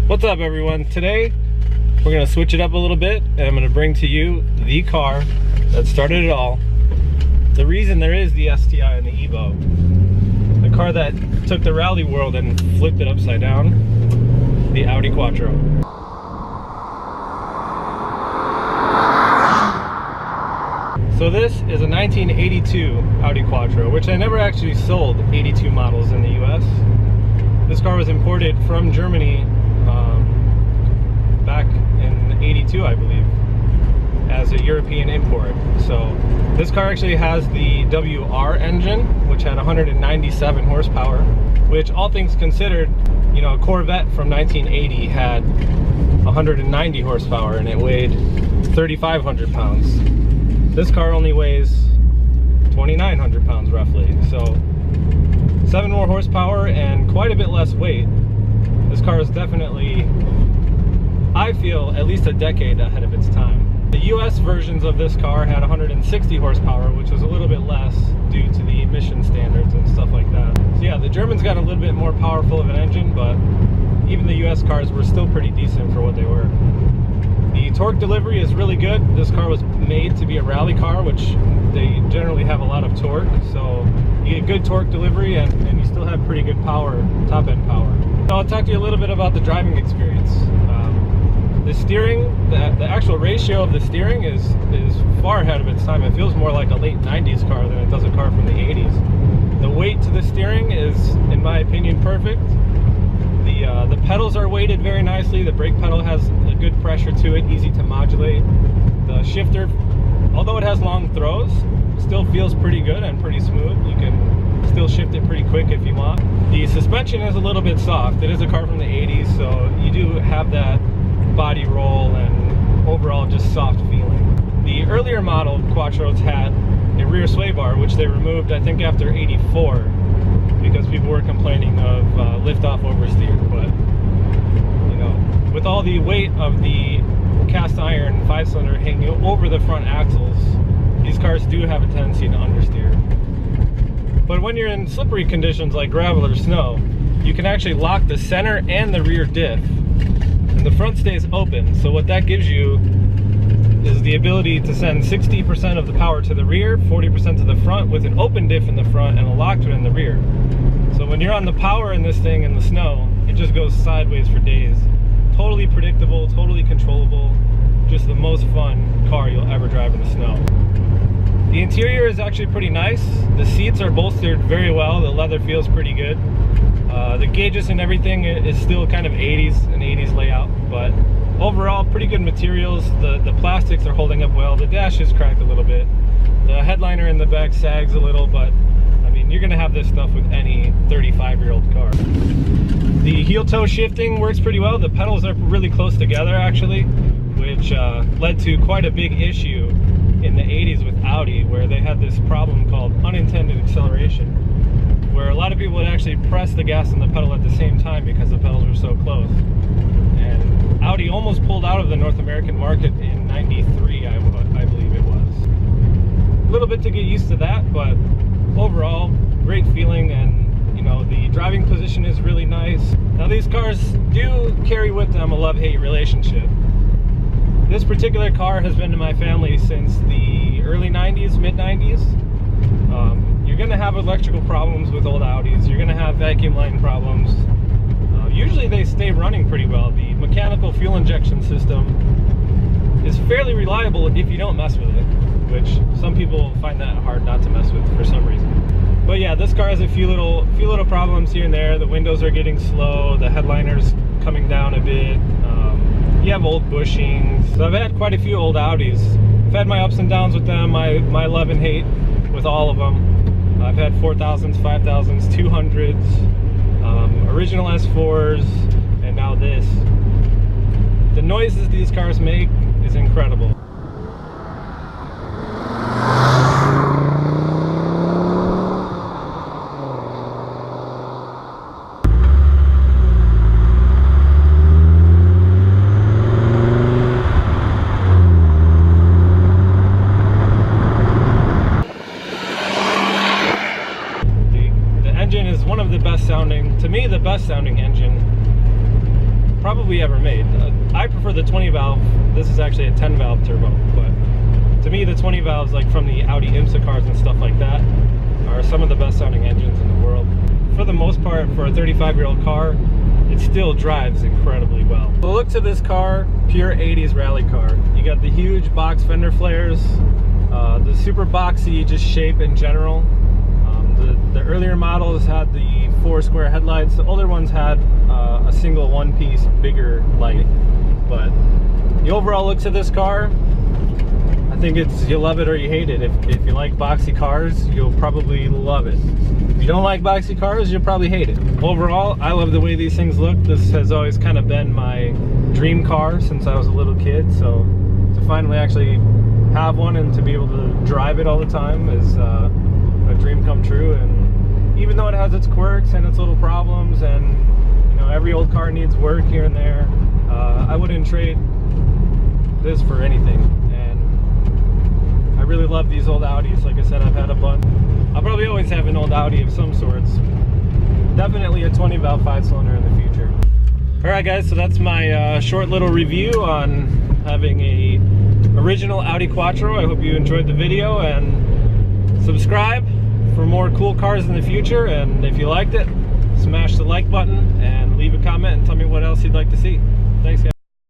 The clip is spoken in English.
What's up, everyone? Today we're gonna switch it up a little bit and I'm gonna bring to you the car that started it all. The reason there is the STI and the Evo. The car that took the rally world and flipped it upside down. The Audi Quattro. So this is a 1982 Audi Quattro, which I never actually sold 82 models in the US. This car was imported from Germany back in 82, I believe, as a European import. So this car actually has the WR engine, which had 197 horsepower, which, all things considered, you know, a Corvette from 1980 had 190 horsepower and it weighed 3,500 pounds. This car only weighs 2,900 pounds roughly, so 7 more horsepower and quite a bit less weight. This car is definitely, I feel, at least a decade ahead of its time. The US versions of this car had 160 horsepower, which was a little bit less due to the emission standards and stuff like that. So yeah, the Germans got a little bit more powerful of an engine, but even the US cars were still pretty decent for what they were. The torque delivery is really good. This car was made to be a rally car, which they generally have a lot of torque, so you get good torque delivery and you still have pretty good power, top end power. Now I'll talk to you a little bit about the driving experience. The steering, the actual ratio of the steering is far ahead of its time. It feels more like a late 90s car than it does a car from the 80s. The weight to the steering is, in my opinion, perfect. The pedals are weighted very nicely. The brake pedal has a good pressure to it, easy to modulate. The shifter, although it has long throws, still feels pretty good and pretty smooth. You can still shift it pretty quick if you want. The suspension is a little bit soft. It is a car from the 80s, so you do have that body roll and overall just soft feeling. The earlier model Quattros had a rear sway bar, which they removed, I think, after 84, because people were complaining of lift-off oversteer. But, you know, with all the weight of the cast iron 5-cylinder hanging over the front axles, these cars do have a tendency to understeer. But when you're in slippery conditions like gravel or snow, you can actually lock the center and the rear diff, and the front stays open. So what that gives you is the ability to send 60% of the power to the rear, 40% to the front, with an open diff in the front and a locked one in the rear. So when you're on the power in this thing in the snow, it just goes sideways for days. Totally predictable, totally controllable, just the most fun car you'll ever drive in the snow. The interior is actually pretty nice. The seats are bolstered very well. The leather feels pretty good. The gauges and everything is still kind of 80s, an 80s layout, but overall pretty good materials. The plastics are holding up well. The dash is cracked a little bit. The headliner in the back sags a little, but I mean, you're gonna have this stuff with any 35-year-old car. The heel toe shifting works pretty well. The pedals are really close together actually, which led to quite a big issue in the 80s with Audi, where they had this problem called unintended acceleration, where a lot of people would actually press the gas and the pedal at the same time because the pedals were so close. And Audi almost pulled out of the North American market in 93, I believe it was. A little bit to get used to that, but overall, great feeling, and you know, the driving position is really nice. Now these cars do carry with them a love-hate relationship. This particular car has been in my family since the early 90s, mid-90s. You're going to have electrical problems with old Audis. You're going to have vacuum line problems. Usually they stay running pretty well. The mechanical fuel injection system is fairly reliable if you don't mess with it, which some people find that hard not to mess with for some reason. But yeah, this car has a few little problems here and there. The windows are getting slow. The headliner's coming down a bit. You have old bushings. So I've had quite a few old Audis. I've had my ups and downs with them, my love and hate with all of them. I've had 4000s, 5000s, 200s, original S4s, and now this. The noises these cars make is incredible. The engine is one of the best sounding, to me, the best sounding engine probably ever made. I prefer the 20 valve. This is actually a 10 valve turbo, but to me the 20 valves, like from the Audi IMSA cars and stuff like that, are some of the best sounding engines in the world. For the most part, for a 35-year-old car, it still drives incredibly well. The looks of this car, pure 80s rally car. You got the huge box fender flares, the super boxy just shape in general. The earlier models had the 4 square headlights. The older ones had a single one-piece bigger light. But the overall looks of this car, I think it's, you love it or you hate it. If you like boxy cars, you'll probably love it. If you don't like boxy cars, you'll probably hate it. Overall, I love the way these things look. This has always kind of been my dream car since I was a little kid. So to finally actually have one and to be able to drive it all the time is a dream come true. And even though it has its quirks and its little problems, and you know, every old car needs work here and there, I wouldn't trade this for anything. And I really love these old Audis. Like I said, I've had a bunch. I'll probably always have an old Audi of some sorts. Definitely a 20 valve 5-cylinder in the future. Alright guys, so that's my short little review on having a original Audi Quattro. I hope you enjoyed the video, and subscribe for more cool cars in the future. And if you liked it, smash the like button and leave a comment and tell me what else you'd like to see. Thanks guys.